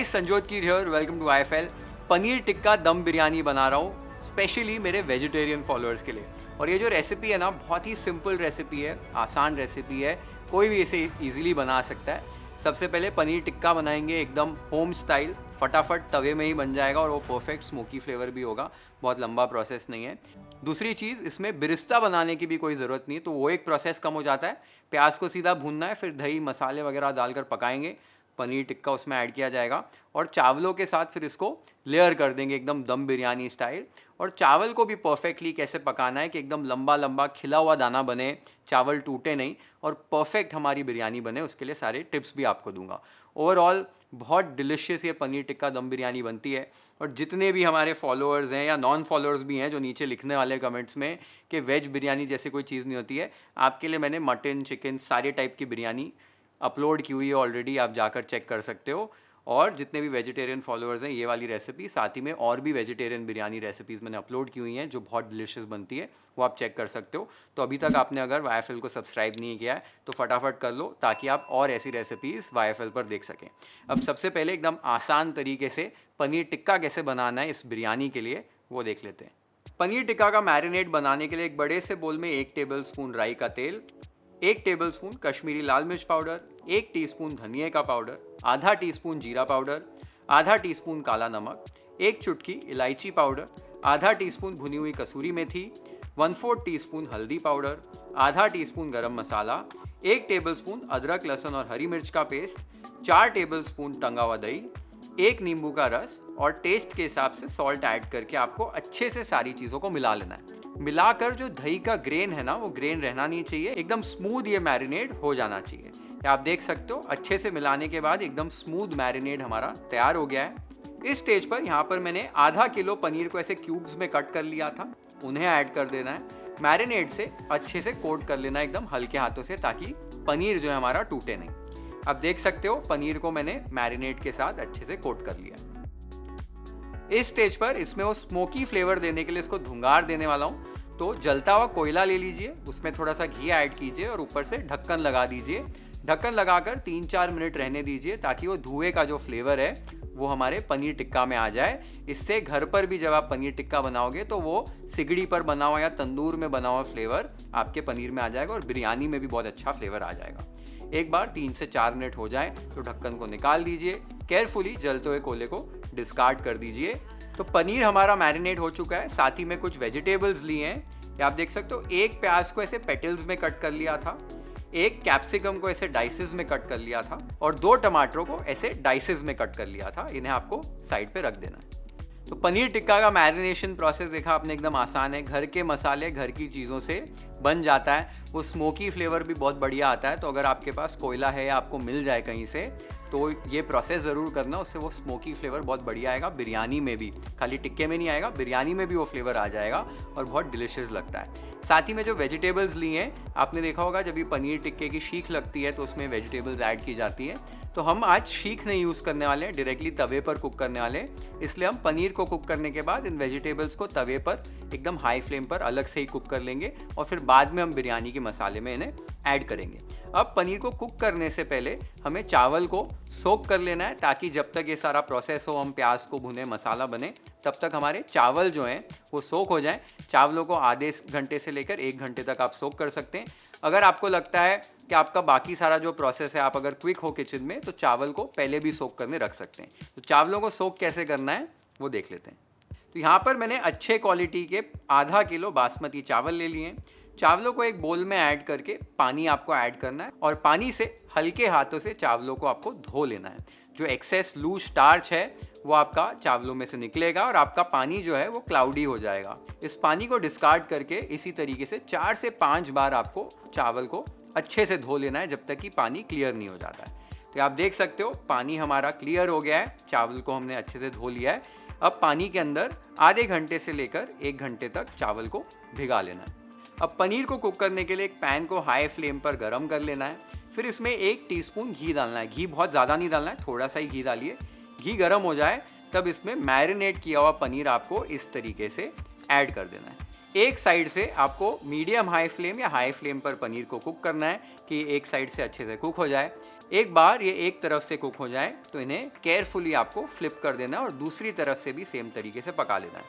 Guys, Sanjyot Keer here, welcome to IFL। Paneer tikka dum biryani बना रहा हूँ स्पेशली मेरे वेजिटेरियन फॉलोअर्स के लिए। और ये जो रेसिपी है ना, बहुत ही सिंपल रेसिपी है, आसान रेसिपी है, कोई भी इसे इजीली बना सकता है। सबसे पहले पनीर टिक्का बनाएंगे एकदम होम स्टाइल, फटाफट तवे में ही बन जाएगा और वो परफेक्ट स्मोकी फ्लेवर भी होगा, बहुत लंबा प्रोसेस नहीं है। दूसरी चीज़, इसमें बिरिस्ता बनाने की भी कोई ज़रूरत नहीं है, तो वो एक प्रोसेस कम हो जाता है। प्याज को सीधा भूनना है, फिर दही मसाले वगैरह डालकर पकाएंगे, पनीर टिक्का उसमें ऐड किया जाएगा और चावलों के साथ फिर इसको लेयर कर देंगे एकदम दम बिरयानी स्टाइल। और चावल को भी परफेक्टली कैसे पकाना है कि एकदम लंबा लंबा खिला हुआ दाना बने, चावल टूटे नहीं और परफेक्ट हमारी बिरयानी बने, उसके लिए सारे टिप्स भी आपको दूंगा। ओवरऑल बहुत डिलिशियस ये पनीर टिक्का दम बिरयानी बनती है। और जितने भी हमारे फॉलोअर्स हैं या नॉन फॉलोअर्स भी हैं जो नीचे लिखने वाले कमेंट्स में कि वेज बिरयानी जैसी कोई चीज़ नहीं होती है, आपके लिए मैंने मटन, चिकन, सारे टाइप की बिरयानी अपलोड की हुई है ऑलरेडी, आप जाकर चेक कर सकते हो। और जितने भी वेजिटेरियन फॉलोअर्स हैं, ये वाली रेसिपी, साथ ही में और भी वेजिटेरियन बिरयानी रेसिपीज़ मैंने अपलोड की हुई हैं जो बहुत डिलिशियस बनती है, वो आप चेक कर सकते हो। तो अभी तक आपने अगर YFL को सब्सक्राइब नहीं किया है तो फटाफट कर लो, ताकि आप और ऐसी रेसिपीज़ YFL पर देख सकें। अब सबसे पहले एकदम आसान तरीके से पनीर टिक्का कैसे बनाना है इस बिरयानी के लिए, वो देख लेते हैं। पनीर टिक्का का मैरिनेट बनाने के लिए एक बड़े से बोल में 1 टेबल स्पून राई का तेल, 1 टेबल स्पून कश्मीरी लाल मिर्च पाउडर, 1 टीस्पून धनिया का पाउडर, आधा टीस्पून जीरा पाउडर, आधा टीस्पून काला नमक, 1 चुटकी इलायची पाउडर, आधा टीस्पून भुनी हुई कसूरी मेथी, 1/4 टीस्पून हल्दी पाउडर, आधा टीस्पून गरम मसाला, 1 टेबल स्पून अदरक लहसुन और हरी मिर्च का पेस्ट, 4 टेबल स्पून टंगा हुआ दही, 1 नींबू का रस और टेस्ट के हिसाब से सॉल्ट ऐड करके आपको अच्छे से सारी चीज़ों को मिला लेना है। मिलाकर जो दही का ग्रेन है ना, वो ग्रेन रहना नहीं चाहिए, एकदम स्मूथ ये मैरिनेट हो जाना चाहिए। आप देख सकते हो, अच्छे से मिलाने के बाद एकदम स्मूथ मैरिनेट हमारा तैयार हो गया है। इस स्टेज पर यहाँ पर मैंने आधा किलो पनीर को ऐसे क्यूब्स में कट कर लिया था, उन्हें ऐड कर देना है। मैरिनेट से अच्छे से कोट कर लेना एकदम हल्के हाथों से, ताकि पनीर जो है हमारा टूटे नहीं। अब देख सकते हो, पनीर को मैंने मैरिनेट के साथ अच्छे से कोट कर लिया। इस स्टेज पर इसमें वो स्मोकी फ्लेवर देने के लिए इसको धुंगार देने वाला हूँ। तो जलता हुआ कोयला ले लीजिए, उसमें थोड़ा सा घी ऐड कीजिए और ऊपर से ढक्कन लगा दीजिए। ढक्कन लगाकर 3-4 मिनट रहने दीजिए, ताकि वो धुएं का जो फ्लेवर है वो हमारे पनीर टिक्का में आ जाए। इससे घर पर भी जब आप पनीर टिक्का बनाओगे तो वो सिगड़ी पर बना हुआ या तंदूर में बना हुआ फ्लेवर आपके पनीर में आ जाएगा और बिरयानी में भी बहुत अच्छा फ्लेवर आ जाएगा। एक बार 3 से 4 मिनट हो जाए तो ढक्कन को निकाल दीजिए, केयरफुली जलते हुए कोयले को डिस्कार्ड कर दीजिए। तो पनीर हमारा मैरिनेट हो चुका है। साथ ही में कुछ वेजिटेबल्स लिए हैं, आप देख सकते हो। 1 प्याज को ऐसे पेटल्स में कट कर लिया था, 1 कैप्सिकम को ऐसे डाइसेस में कट कर लिया था और 2 टमाटरों को ऐसे डाइसेस में कट कर लिया था। इन्हें आपको साइड पे रख देना है। तो पनीर टिक्का का मैरिनेशन प्रोसेस देखा आपने, एकदम आसान है। घर के मसाले, घर की चीज़ों से बन जाता है, वो स्मोकी फ्लेवर भी बहुत बढ़िया आता है। तो अगर आपके पास कोयला है या आपको मिल जाए कहीं से, तो ये प्रोसेस ज़रूर करना, उससे वो स्मोकी फ्लेवर बहुत बढ़िया आएगा। बिरयानी में भी, खाली टिक्के में नहीं आएगा, बिरयानी में भी वो फ्लेवर आ जाएगा और बहुत डिलिशियस लगता है। साथ ही में जो वेजिटेबल्स लिए हैं, आपने देखा होगा जब भी पनीर टिक्के की शीख लगती है तो उसमें वेजिटेबल्स ऐड की जाती है। तो हम आज शीख नहीं यूज़ करने वाले हैं, डायरेक्टली तवे पर कुक करने वाले हैं। इसलिए हम पनीर को कुक करने के बाद इन वेजिटेबल्स को तवे पर एकदम हाई फ्लेम पर अलग से ही कुक कर लेंगे और फिर बाद में हम बिरयानी के मसाले में इन्हें ऐड करेंगे। अब पनीर को कुक करने से पहले हमें चावल को सोक कर लेना है, ताकि जब तक ये सारा प्रोसेस हो, हम प्याज को भुने, मसाला बने, तब तक हमारे चावल जो हैं वो सोक हो जाएं। चावलों को आधे घंटे से लेकर 1 घंटे तक आप सोक कर सकते हैं। अगर आपको लगता है कि आपका बाकी सारा जो प्रोसेस है, आप अगर क्विक हो किचन में, तो चावल को पहले भी सोक करने रख सकते हैं। तो चावलों को सोक कैसे करना है वो देख लेते हैं। तो यहाँ पर मैंने अच्छे क्वालिटी के आधा किलो बासमती चावल ले लिए हैं। चावलों को एक बोल में ऐड करके पानी आपको ऐड करना है और पानी से हल्के हाथों से चावलों को आपको धो लेना है। जो एक्सेस लूज स्टार्च है वो आपका चावलों में से निकलेगा और आपका पानी जो है वो क्लाउडी हो जाएगा। इस पानी को डिस्कार्ड करके इसी तरीके से 4 से 5 बार आपको चावल को अच्छे से धो लेना है, जब तक कि पानी क्लियर नहीं हो जाता है। तो आप देख सकते हो, पानी हमारा क्लियर हो गया है, चावल को हमने अच्छे से धो लिया है। अब पानी के अंदर आधे घंटे से लेकर 1 घंटे तक चावल को भिगा लेना है। अब पनीर को कुक करने के लिए एक पैन को हाई फ्लेम पर गर्म कर लेना है। फिर इसमें 1 टीस्पून घी डालना है। घी बहुत ज़्यादा नहीं डालना है, थोड़ा सा ही घी डालिए। घी गर्म हो जाए तब इसमें मैरिनेट किया हुआ पनीर आपको इस तरीके से ऐड कर देना है। एक साइड से आपको मीडियम हाई फ्लेम या हाई फ्लेम पर पनीर को कुक करना है कि एक साइड से अच्छे से कुक हो जाए। एक बार ये एक तरफ से कुक हो जाए तो इन्हें केयरफुली आपको फ्लिप कर देना है और दूसरी तरफ से भी सेम तरीके से पका लेना है।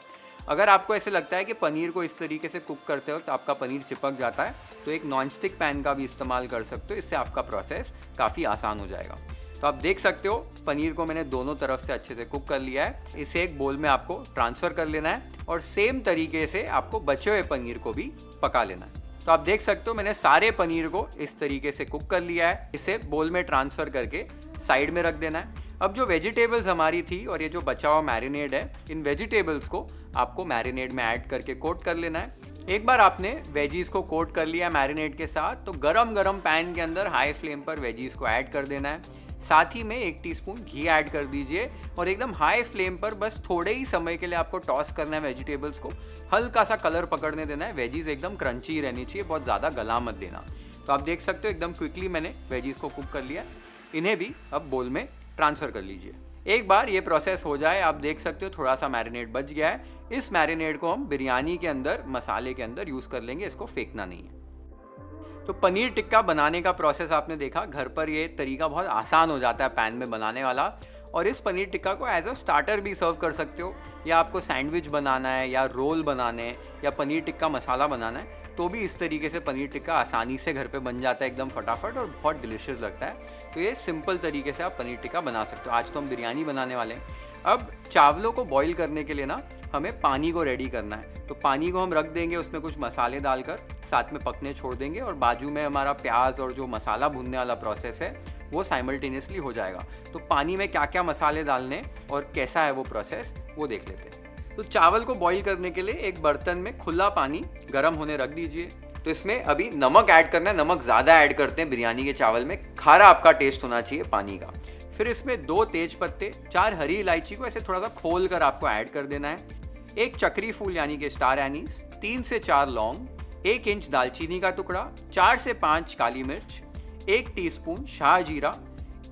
अगर आपको ऐसे लगता है कि पनीर को इस तरीके से कुक करते वक्त आपका पनीर चिपक जाता है तो एक नॉनस्टिक पैन का भी इस्तेमाल कर सकते हो, इससे आपका प्रोसेस काफ़ी आसान हो जाएगा। तो आप देख सकते हो पनीर को मैंने दोनों तरफ से अच्छे से कुक कर लिया है। इसे एक बोल में आपको ट्रांसफ़र कर लेना है और सेम तरीके से आपको बचे हुए पनीर को भी पका लेना है। तो आप देख सकते हो मैंने सारे पनीर को इस तरीके से कुक कर लिया है। इसे बोल में ट्रांसफ़र करके साइड में रख देना है। अब जो वेजिटेबल्स हमारी थी और ये जो बचा हुआ मैरिनेड है, इन वेजिटेबल्स को आपको मैरिनेड में ऐड करके कोट कर लेना है। एक बार आपने वेजीज को कोट कर लिया मैरिनेड के साथ तो गरम गरम पैन के अंदर हाई फ्लेम पर वेजीज को ऐड कर देना है। साथ ही में 1 टीस्पून घी ऐड कर दीजिए और एकदम हाई फ्लेम पर बस थोड़े ही समय के लिए आपको टॉस करना है वेजिटेबल्स को। हल्का सा कलर पकड़ने देना है। वेजीज एकदम क्रंची रहनी चाहिए, बहुत ज़्यादा गला मत देना। तो आप देख सकते हो एकदम क्विकली मैंने वेजीज को कुक कर लिया। इन्हें भी अब बोल में ट्रांसफ़र कर लीजिए। एक बार ये प्रोसेस हो जाए, आप देख सकते हो थोड़ा सा मैरिनेड बच गया है। इस मैरिनेड को हम बिरयानी के अंदर मसाले के अंदर यूज़ कर लेंगे, इसको फेंकना नहीं है। तो पनीर टिक्का बनाने का प्रोसेस आपने देखा, घर पर ये तरीका बहुत आसान हो जाता है पैन में बनाने वाला। और इस पनीर टिक्का को एज अ स्टार्टर भी सर्व कर सकते हो, या आपको सैंडविच बनाना है या रोल बनाने या पनीर टिक्का मसाला बनाना है तो भी इस तरीके से पनीर टिक्का आसानी से घर पे बन जाता है एकदम फटाफट और बहुत डिलीशियस लगता है। तो ये सिंपल तरीके से आप पनीर टिक्का बना सकते हो। आज तो हम बिरयानी बनाने वाले हैं। अब चावलों को बॉईल करने के लिए ना हमें पानी को रेडी करना है। तो पानी को हम रख देंगे, उसमें कुछ मसाले डालकर साथ में पकने छोड़ देंगे और बाजू में हमारा प्याज और जो मसाला भूनने वाला प्रोसेस है वो साइमल्टेनियसली हो जाएगा। तो पानी में क्या क्या मसाले डालने और कैसा है वो प्रोसेस वो देख लेते हैं। तो चावल को बॉईल करने के लिए एक बर्तन में खुला पानी गर्म होने रख दीजिए। तो इसमें अभी नमक ऐड करना है। नमक ज़्यादा ऐड करते हैं बिरयानी के चावल में, खारा आपका टेस्ट होना चाहिए पानी का। फिर इसमें 2 तेज पत्ते, 4 हरी इलायची को ऐसे थोड़ा सा खोल कर आपको ऐड कर देना है। 1 चक्री फूल यानी कि स्टार एनीस, 3 से 4 लौंग, 1 इंच दालचीनी का टुकड़ा, 4 से 5 काली मिर्च, 1 टीस्पून शाह जीरा,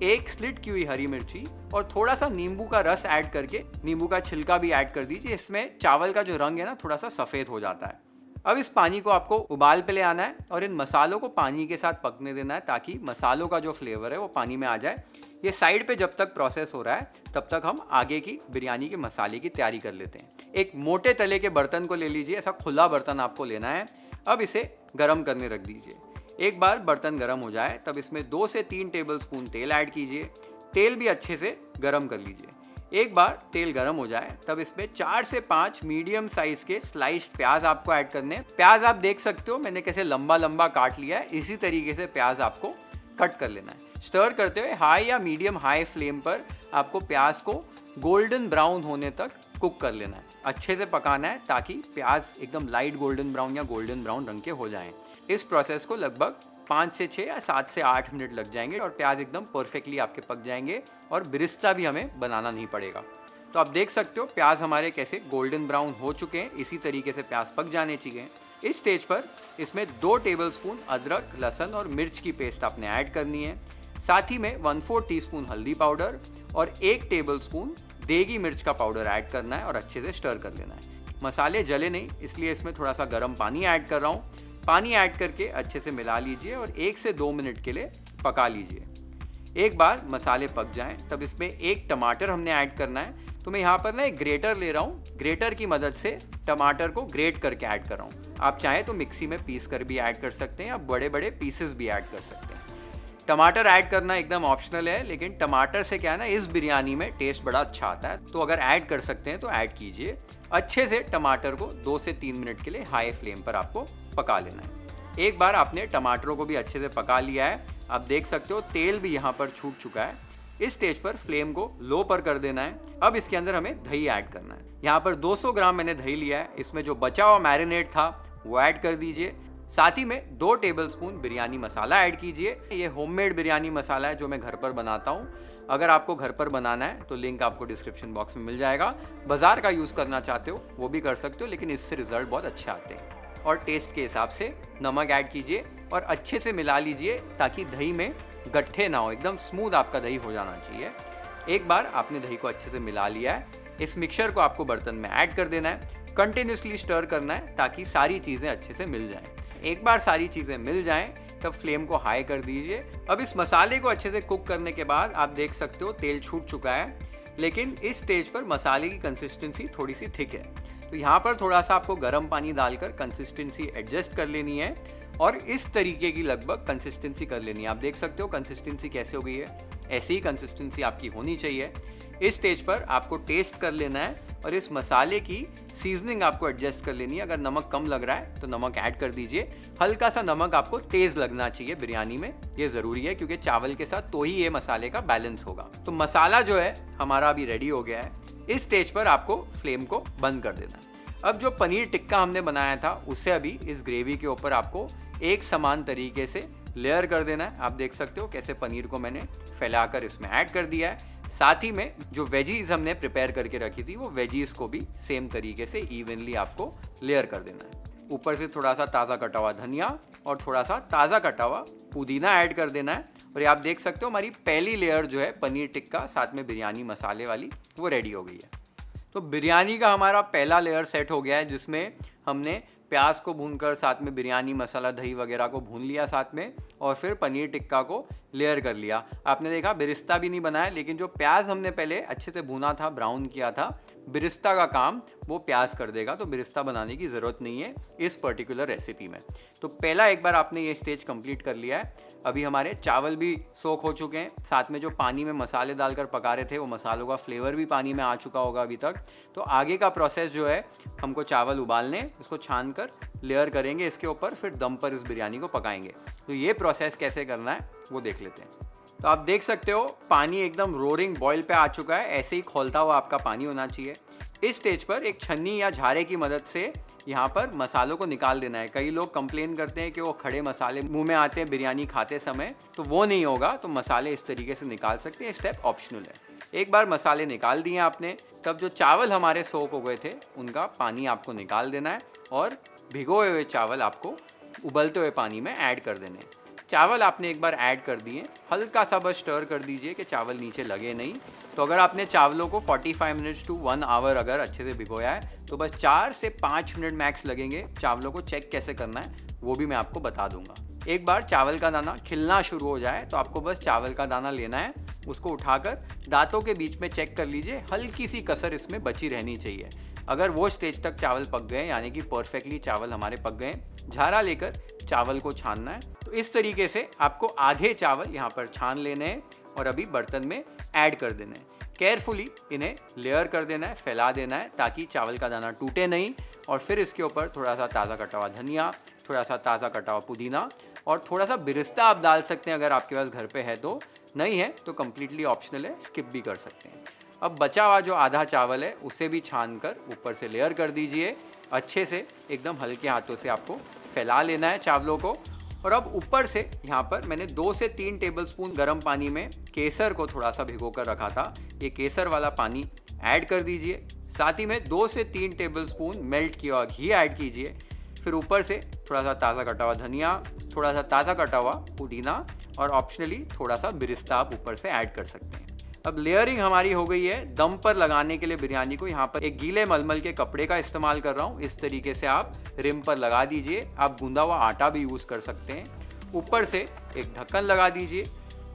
1 स्लिट की हुई हरी मिर्ची और थोड़ा सा नींबू का रस ऐड करके नींबू का छिलका भी ऐड कर दीजिए। इसमें चावल का जो रंग है ना थोड़ा सा सफ़ेद हो जाता है। अब इस पानी को आपको उबाल पे ले आना है और इन मसालों को पानी के साथ पकने देना है ताकि मसालों का जो फ्लेवर है वो पानी में आ जाए। ये साइड पे जब तक प्रोसेस हो रहा है तब तक हम आगे की बिरयानी के मसाले की तैयारी कर लेते हैं। एक मोटे तले के बर्तन को ले लीजिए, ऐसा खुला बर्तन आपको लेना है। अब इसे गर्म करने रख दीजिए। एक बार बर्तन गर्म हो जाए तब इसमें 2 से 3 टेबलस्पून तेल ऐड कीजिए। तेल भी अच्छे से गर्म कर लीजिए। एक बार तेल गर्म हो जाए तब इसमें 4 से 5 मीडियम साइज के स्लाइस्ड प्याज आपको ऐड करने हैं। प्याज आप देख सकते हो मैंने कैसे लंबा लंबा काट लिया है, इसी तरीके से प्याज आपको कट कर लेना है। स्टर करते हुए हाई या मीडियम हाई फ्लेम पर आपको प्याज को गोल्डन ब्राउन होने तक कुक कर लेना है। अच्छे से पकाना है ताकि प्याज एकदम लाइट गोल्डन ब्राउन या गोल्डन ब्राउन रंग के हो जाएं। इस प्रोसेस को लगभग 5 से 6 या 7 से 8 मिनट लग जाएंगे और प्याज एकदम परफेक्टली आपके पक जाएंगे और बिरिस्ता भी हमें बनाना नहीं पड़ेगा। तो आप देख सकते हो प्याज हमारे कैसे गोल्डन ब्राउन हो चुके हैं, इसी तरीके से प्याज पक जाने चाहिए। इस स्टेज पर इसमें 2 टेबलस्पून अदरक, लहसुन और मिर्च की पेस्ट आपने ऐड करनी है। साथ ही में 1/4 टीस्पून हल्दी पाउडर और 1 टेबलस्पून देगी मिर्च का पाउडर ऐड करना है और अच्छे से स्टर कर लेना है। मसाले जले नहीं इसलिए इसमें थोड़ा सा गर्म पानी ऐड कर रहा हूँ। पानी ऐड करके अच्छे से मिला लीजिए और 1 से 2 मिनट के लिए पका लीजिए। एक बार मसाले पक जाएं तब इसमें 1 टमाटर हमने ऐड करना है। तो मैं यहाँ पर ना एक ग्रेटर ले रहा हूँ, ग्रेटर की मदद से टमाटर को ग्रेट करके ऐड कर रहा हूँ। आप चाहें तो मिक्सी में पीस कर भी ऐड कर सकते हैं या बड़े बड़े पीसेस भी ऐड कर सकते हैं। टमाटर ऐड करना एकदम ऑप्शनल है, लेकिन टमाटर से क्या है ना इस बिरयानी में टेस्ट बड़ा अच्छा आता है। तो अगर ऐड कर सकते हैं तो ऐड कीजिए। अच्छे से टमाटर को 2 से 3 मिनट के लिए हाई फ्लेम पर आपको पका लेना है। एक बार आपने टमाटरों को भी अच्छे से पका लिया है, आप देख सकते हो तेल भी यहाँ पर छूट चुका है। इस स्टेज पर फ्लेम को लो पर कर देना है। अब इसके अंदर हमें दही ऐड करना है। यहाँ पर 200 ग्राम मैंने दही लिया है। इसमें जो बचा हुआ मैरिनेट था वो ऐड कर दीजिए। साथ ही में 2 टेबलस्पून बिरयानी मसाला ऐड कीजिए। ये होममेड बिरयानी मसाला है जो मैं घर पर बनाता हूँ। अगर आपको घर पर बनाना है तो लिंक आपको डिस्क्रिप्शन बॉक्स में मिल जाएगा। बाजार का यूज़ करना चाहते हो वो भी कर सकते हो, लेकिन इससे रिजल्ट बहुत अच्छे आते हैं। और टेस्ट के हिसाब से नमक ऐड कीजिए और अच्छे से मिला लीजिए ताकि दही में गट्ठे ना हो, एकदम स्मूथ आपका दही हो जाना चाहिए। एक बार आपने दही को अच्छे से मिला लिया है, इस मिक्सचर को आपको बर्तन में ऐड कर देना है। कंटिन्यूसली स्टर करना है ताकि सारी चीज़ें अच्छे से मिल जाएं। एक बार सारी चीज़ें मिल जाएं, तब फ्लेम को हाई कर दीजिए। अब इस मसाले को अच्छे से कुक करने के बाद आप देख सकते हो तेल छूट चुका है, लेकिन इस स्टेज पर मसाले की कंसिस्टेंसी थोड़ी सी थिक है। तो यहाँ पर थोड़ा सा आपको गर्म पानी डालकर कंसिस्टेंसी एडजस्ट कर लेनी है और इस तरीके की लगभग कंसिस्टेंसी कर लेनी है। आप देख सकते हो कंसिस्टेंसी कैसे हो गई है, ऐसी ही कंसिस्टेंसी आपकी होनी चाहिए। इस स्टेज पर आपको टेस्ट कर लेना है और इस मसाले की सीजनिंग आपको एडजस्ट कर लेनी है। अगर नमक कम लग रहा है तो नमक ऐड कर दीजिए। हल्का सा नमक आपको तेज लगना चाहिए बिरयानी में, ये ज़रूरी है क्योंकि चावल के साथ तो ही ये मसाले का बैलेंस होगा। तो मसाला जो है हमारा अभी रेडी हो गया है। इस स्टेज पर आपको फ्लेम को बंद कर देना है। अब जो पनीर टिक्का हमने बनाया था उसे अभी इस ग्रेवी के ऊपर आपको एक समान तरीके से लेयर कर देना है। आप देख सकते हो कैसे पनीर को मैंने फैलाकर इसमें ऐड कर दिया है। साथ ही में जो वेजीज हमने प्रिपेयर करके रखी थी वो वेजीज को भी सेम तरीके से इवनली आपको लेयर कर देना है। ऊपर से थोड़ा सा ताज़ा कटा हुआ धनिया और थोड़ा सा ताज़ा कटा हुआ पुदीना ऐड कर देना है। और ये आप देख सकते हो हमारी पहली लेयर जो है पनीर टिक्का साथ में बिरयानी मसाले वाली वो रेडी हो गई है। तो बिरयानी का हमारा पहला लेयर सेट हो गया है, जिसमें हमने प्याज को भूनकर साथ में बिरयानी मसाला दही वगैरह को भून लिया साथ में, और फिर पनीर टिक्का को लेयर कर लिया। आपने देखा बिरिस्ता भी नहीं बनाया, लेकिन जो प्याज हमने पहले अच्छे से भुना था, ब्राउन किया था, बिरिस्ता का काम वो प्याज कर देगा। तो बिरिस्ता बनाने की ज़रूरत नहीं है इस पर्टिकुलर रेसिपी में। तो पहला एक बार आपने ये स्टेज कंप्लीट कर लिया है। अभी हमारे चावल भी सोख हो चुके हैं, साथ में जो पानी में मसाले डालकर पका रहे थे वो मसालों का फ्लेवर भी पानी में आ चुका होगा अभी तक। तो आगे का प्रोसेस जो है, हमको चावल उबालने, उसको छान कर लेयर करेंगे इसके ऊपर, फिर दम पर इस बिरयानी को पकाएंगे। तो ये प्रोसेस कैसे करना है वो देख लेते हैं। तो आप देख सकते हो पानी एकदम रोरिंग बॉयल पे आ चुका है। ऐसे ही खौलता हुआ आपका पानी होना चाहिए। इस स्टेज पर एक छन्नी या झारे की मदद से यहाँ पर मसालों को निकाल देना है। कई लोग कंप्लेन करते हैं कि वो खड़े मसाले मुंह में आते हैं बिरयानी खाते समय, तो वो नहीं होगा। तो मसाले इस तरीके से निकाल सकते हैं, स्टेप ऑप्शनल है। एक बार मसाले निकाल दिए आपने, तब जो चावल हमारे सोक हो गए थे उनका पानी आपको निकाल देना है और भिगोए हुए चावल आपको उबलते हुए पानी में ऐड कर देने हैं। चावल आपने एक बार ऐड कर दिए, हल्का सा बस स्टर कर दीजिए कि चावल नीचे लगे नहीं। तो अगर आपने चावलों को 45 मिनट्स टू 1 आवर अगर अच्छे से भिगोया है तो बस 4 से 5 मिनट मैक्स लगेंगे। चावलों को चेक कैसे करना है वो भी मैं आपको बता दूंगा। एक बार चावल का दाना खिलना शुरू हो जाए तो आपको बस चावल का दाना लेना है, उसको उठाकर दांतों के बीच में चेक कर लीजिए, हल्की सी कसर इसमें बची रहनी चाहिए। अगर वो स्टेज तक चावल पक गए, यानी कि परफेक्टली चावल हमारे पक गए, झारा लेकर चावल को छानना है। तो इस तरीके से आपको आधे चावल यहाँ पर छान लेने हैं और अभी बर्तन में ऐड कर देना है। केयरफुली इन्हें लेयर कर देना है, फैला देना है ताकि चावल का दाना टूटे नहीं। और फिर इसके ऊपर थोड़ा सा ताज़ा कटा हुआ धनिया, थोड़ा सा ताज़ा कटा हुआ पुदीना और थोड़ा सा बिरिस्ता आप डाल सकते हैं अगर आपके पास घर पे है तो, नहीं है तो कम्प्लीटली ऑप्शनल है, स्किप भी कर सकते हैं। अब बचा हुआ जो आधा चावल है उसे भी छान कर ऊपर से लेयर कर दीजिए। अच्छे से एकदम हल्के हाथों से आपको फैला लेना है चावलों को। और अब ऊपर से यहाँ पर मैंने 2 से 3 टेबलस्पून गर्म पानी में केसर को थोड़ा सा भिगो कर रखा था, ये केसर वाला पानी ऐड कर दीजिए। साथ ही में 2 से 3 टेबलस्पून मेल्ट किया हुआ घी ऐड कीजिए। फिर ऊपर से थोड़ा सा ताज़ा कटा हुआ धनिया, थोड़ा सा ताज़ा कटा हुआ पुदीना और ऑप्शनली थोड़ा सा बिरिस्ता आप ऊपर से ऐड कर सकते हैं। अब लेयरिंग हमारी हो गई है। दम पर लगाने के लिए बिरयानी को यहाँ पर एक गीले मलमल के कपड़े का इस्तेमाल कर रहा हूँ। इस तरीके से आप रिम पर लगा दीजिए। आप गूंदा हुआ आटा भी यूज़ कर सकते हैं। ऊपर से एक ढक्कन लगा दीजिए।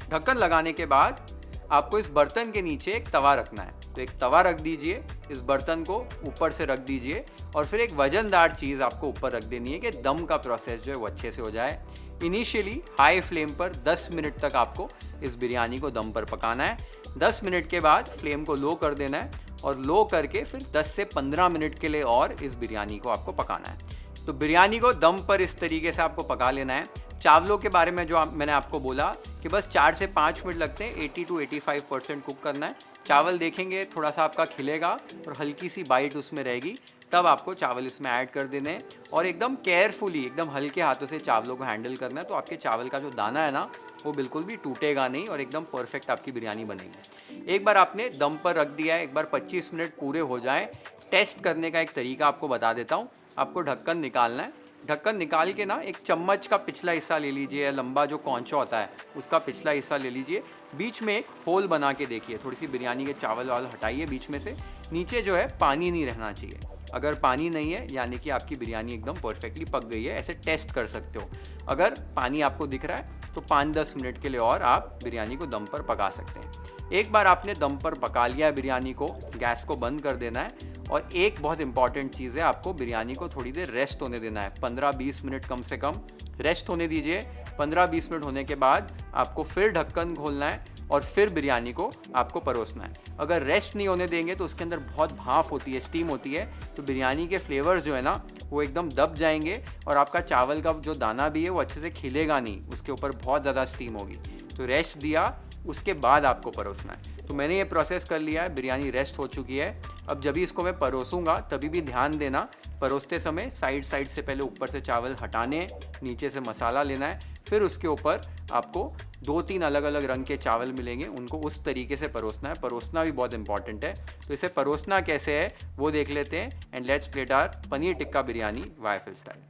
ढक्कन लगाने के बाद आपको इस बर्तन के नीचे एक तवा रखना है, तो एक तवा रख दीजिए, इस बर्तन को ऊपर से रख दीजिए और फिर एक वजनदार चीज़ आपको ऊपर रख देनी है कि दम का प्रोसेस जो है वो अच्छे से हो जाए। इनिशियली हाई फ्लेम पर 10 मिनट तक आपको इस बिरयानी को दम पर पकाना है। 10 मिनट के बाद फ्लेम को लो कर देना है और लो करके फिर 10 से 15 मिनट के लिए और इस बिरयानी को आपको पकाना है। तो बिरयानी को दम पर इस तरीके से आपको पका लेना है। चावलों के बारे में जो मैंने आपको बोला कि बस 4 से 5 मिनट लगते हैं, 80 to 85% कुक करना है। चावल देखेंगे थोड़ा सा आपका खिलेगा और हल्की सी बाइट उसमें रहेगी, तब आपको चावल इसमें ऐड कर देने हैं और एकदम केयरफुली, एकदम हल्के हाथों से चावलों को हैंडल करना है। तो आपके चावल का जो दाना है ना वो बिल्कुल भी टूटेगा नहीं और एकदम परफेक्ट आपकी बिरयानी बनेगी। एक बार आपने दम पर रख दिया है, एक बार 25 मिनट पूरे हो जाए, टेस्ट करने का एक तरीका आपको बता देता हूँ। आपको ढक्कन निकालना है। ढक्कन निकाल के ना एक चम्मच का पिछला हिस्सा ले लीजिए, या लंबा जो कौंचा होता है उसका पिछला हिस्सा ले लीजिए। बीच में एक होल बना के देखिए, थोड़ी सी बिरयानी के चावल वाल हटाइए बीच में से, नीचे जो है पानी नहीं रहना चाहिए। अगर पानी नहीं है यानी कि आपकी बिरयानी एकदम परफेक्टली पक गई है, ऐसे टेस्ट कर सकते हो। अगर पानी आपको दिख रहा है तो 5-10 मिनट के लिए और आप बिरयानी को दम पर पका सकते हैं। एक बार आपने दम पर पका लिया बिरयानी को, गैस को बंद कर देना है। और एक बहुत इंपॉर्टेंट चीज़ है, आपको बिरयानी को थोड़ी देर रेस्ट होने देना है, 15-20 मिनट कम से कम रेस्ट होने दीजिए। 15-20 मिनट होने के बाद आपको फिर ढक्कन खोलना है और फिर बिरयानी को आपको परोसना है। अगर रेस्ट नहीं होने देंगे तो उसके अंदर बहुत भाप होती है, स्टीम होती है, तो बिरयानी के फ्लेवर्स जो है ना वो एकदम दब जाएंगे और आपका चावल का जो दाना भी है वो अच्छे से खिलेगा नहीं, उसके ऊपर बहुत ज़्यादा स्टीम होगी। तो रेस्ट दिया, उसके बाद आपको परोसना है। तो मैंने ये प्रोसेस कर लिया है, बिरयानी रेस्ट हो चुकी है। अब जब भी इसको मैं परोसूंगा तभी भी ध्यान देना, परोसते समय साइड से पहले ऊपर से चावल हटाने, नीचे से मसाला लेना है, फिर उसके ऊपर आपको 2-3 अलग अलग रंग के चावल मिलेंगे, उनको उस तरीके से परोसना है। परोसना भी बहुत इंपॉर्टेंट है। तो इसे परोसना कैसे है वो देख लेते हैं। And let's plate our paneer tikka biryani YFL style.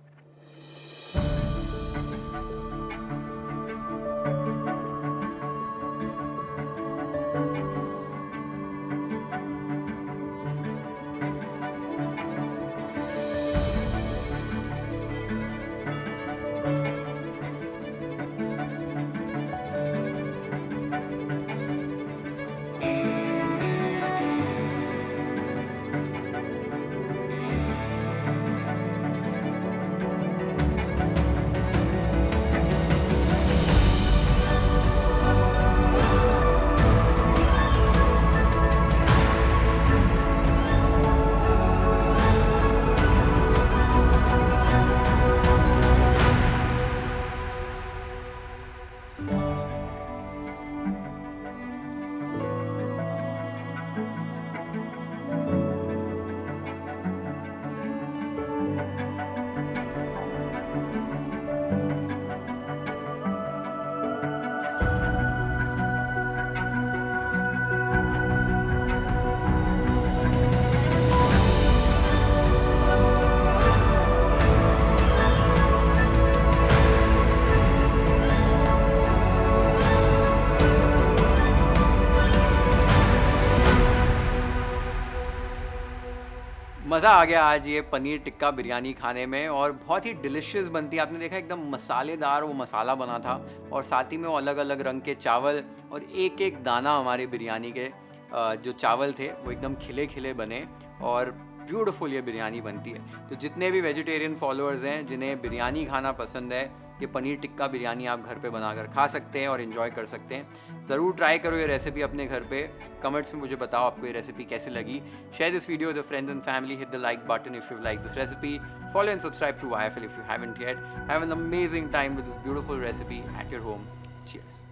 मज़ा आ गया आज ये पनीर टिक्का बिरयानी खाने में, और बहुत ही डिलिशियस बनती है। आपने देखा एकदम मसालेदार वो मसाला बना था, और साथ ही में वो अलग अलग रंग के चावल और एक एक दाना हमारे बिरयानी के जो चावल थे वो एकदम खिले खिले बने, और ब्यूटीफुल ये बिरयानी बनती है। तो जितने भी वेजिटेरियन फॉलोअर्स हैं जिन्हें बिरयानी खाना पसंद है, ये पनीर टिक्का बिरयानी आप घर पे बनाकर खा सकते हैं और इन्जॉय कर सकते हैं। ज़रूर ट्राई करो ये रेसिपी अपने घर पे। कमेंट्स में मुझे बताओ आपको ये रेसिपी कैसी लगी। Share this video with friends and family, hit the like button if you like this recipe, follow and subscribe to YFL if you haven't yet. Have an amazing time with this beautiful recipe at your home. Cheers.